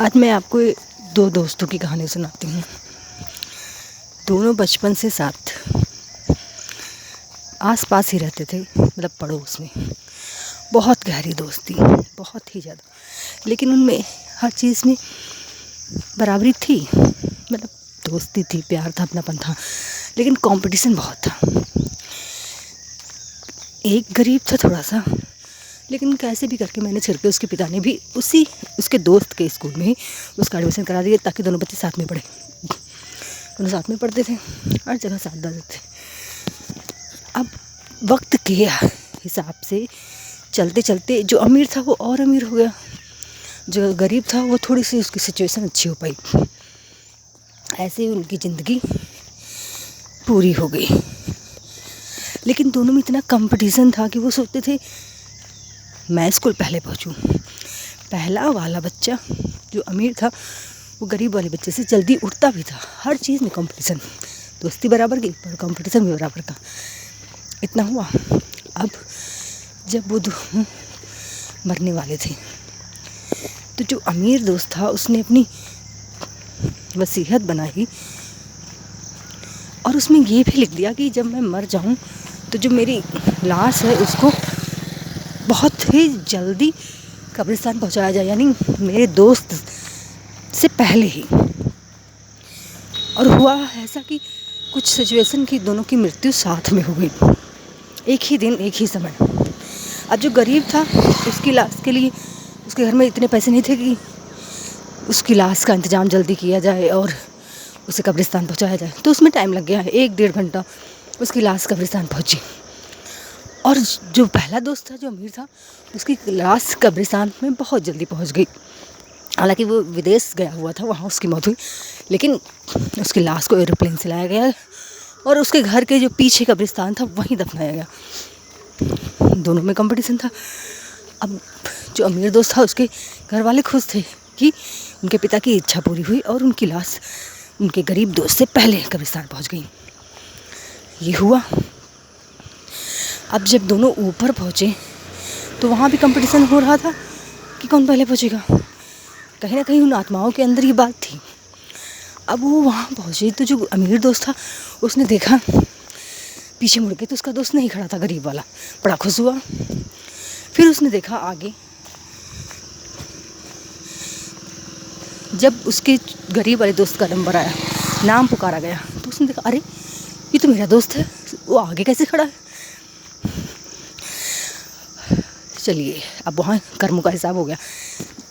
आज मैं आपको दो दोस्तों की कहानी सुनाती हूँ। दोनों बचपन से साथ आस पास ही रहते थे, मतलब पड़ोस में। बहुत गहरी दोस्ती, बहुत ही ज़्यादा। लेकिन उनमें हर चीज़ में बराबरी थी, मतलब दोस्ती थी, प्यार था, अपनापन था, लेकिन कंपटीशन बहुत था। एक गरीब था थोड़ा सा, लेकिन कैसे भी करके मैनेज करके उसके पिता ने भी उसके दोस्त के स्कूल में ही उसका एडमिशन करा दिया, ताकि दोनों बच्चे साथ में पढ़े। दोनों साथ में पढ़ते थे, हर जगह साथ जाते थे। अब वक्त के हिसाब से चलते चलते जो अमीर था वो और अमीर हो गया, जो गरीब था वो थोड़ी सी उसकी सिचुएशन अच्छी हो पाई। ऐसे ही उनकी ज़िंदगी पूरी हो गई। लेकिन दोनों में इतना कंपटीशन था कि वो सोचते थे मैं स्कूल पहले पहुंचूं। पहला वाला बच्चा जो अमीर था वो गरीब वाले बच्चे से जल्दी उठता भी था। हर चीज़ में कंपटीशन, दोस्ती बराबर की पर कंपटीशन भी बराबर का। इतना हुआ, अब जब वो मरने वाले थे तो जो अमीर दोस्त था उसने अपनी वसीयत बनाई और उसमें ये भी लिख दिया कि जब मैं मर जाऊं तो जो मेरी लाश है उसको बहुत ही जल्दी कब्रिस्तान पहुंचाया जाए, यानी मेरे दोस्त से पहले ही। और हुआ ऐसा कि कुछ सिचुएशन की दोनों की मृत्यु साथ में हो गई, एक ही दिन एक ही समय। अब जो गरीब था उसकी लाश के लिए उसके घर में इतने पैसे नहीं थे कि उसकी लाश का इंतज़ाम जल्दी किया जाए और उसे कब्रिस्तान पहुंचाया जाए, तो उसमें टाइम लग गया। 1-1.5 घंटा उसकी लाश कब्रिस्तान पहुंची। और जो पहला दोस्त था जो अमीर था उसकी लाश कब्रिस्तान में बहुत जल्दी पहुंच गई। हालांकि वो विदेश गया हुआ था, वहाँ उसकी मौत हुई, लेकिन उसकी लाश को एरोप्लेन से लाया गया और उसके घर के जो पीछे कब्रिस्तान था वहीं दफनाया गया। दोनों में कंपटीशन था। अब जो अमीर दोस्त था उसके घर वाले खुश थे कि उनके पिता की इच्छा पूरी हुई और उनकी लाश उनके गरीब दोस्त से पहले कब्रिस्तान पहुंच गई। ये हुआ। अब जब दोनों ऊपर पहुँचे तो वहाँ भी कंपटीशन हो रहा था कि कौन पहले पहुँचेगा। कहीं ना कहीं उन आत्माओं के अंदर ये बात थी। अब वो वहाँ पहुँचे तो जो अमीर दोस्त था उसने देखा, पीछे मुड़ के तो उसका दोस्त नहीं खड़ा था, गरीब वाला। बड़ा खुश हुआ। फिर उसने देखा आगे, जब उसके गरीब वाले दोस्त का नंबर आया, नाम पुकारा गया, तो उसने देखा अरे ये तो मेरा दोस्त है, वो आगे कैसे खड़ा है। चलिए, अब वहाँ कर्मों का हिसाब हो गया।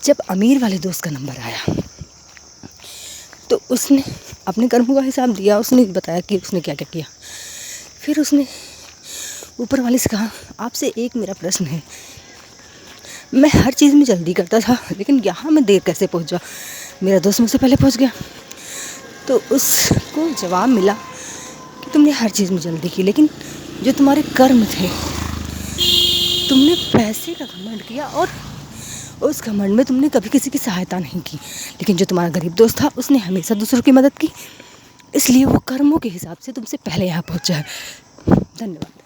जब अमीर वाले दोस्त का नंबर आया तो उसने अपने कर्मों का हिसाब दिया, उसने बताया कि उसने क्या क्या किया। फिर उसने ऊपर वाले से कहा आपसे एक मेरा प्रश्न है, मैं हर चीज़ में जल्दी करता था लेकिन यहाँ मैं देर कैसे पहुँचा, मेरा दोस्त मुझसे पहले पहुँच गया। तो उसको जवाब मिला कि तुमने हर चीज़ में जल्दी की, लेकिन जो तुम्हारे कर्म थे, तुमने पैसे का घमंड किया और उस घमंड में तुमने कभी किसी की सहायता नहीं की। लेकिन जो तुम्हारा गरीब दोस्त था उसने हमेशा दूसरों की मदद की, इसलिए वो कर्मों के हिसाब से तुमसे पहले यहाँ पहुँचा है। धन्यवाद।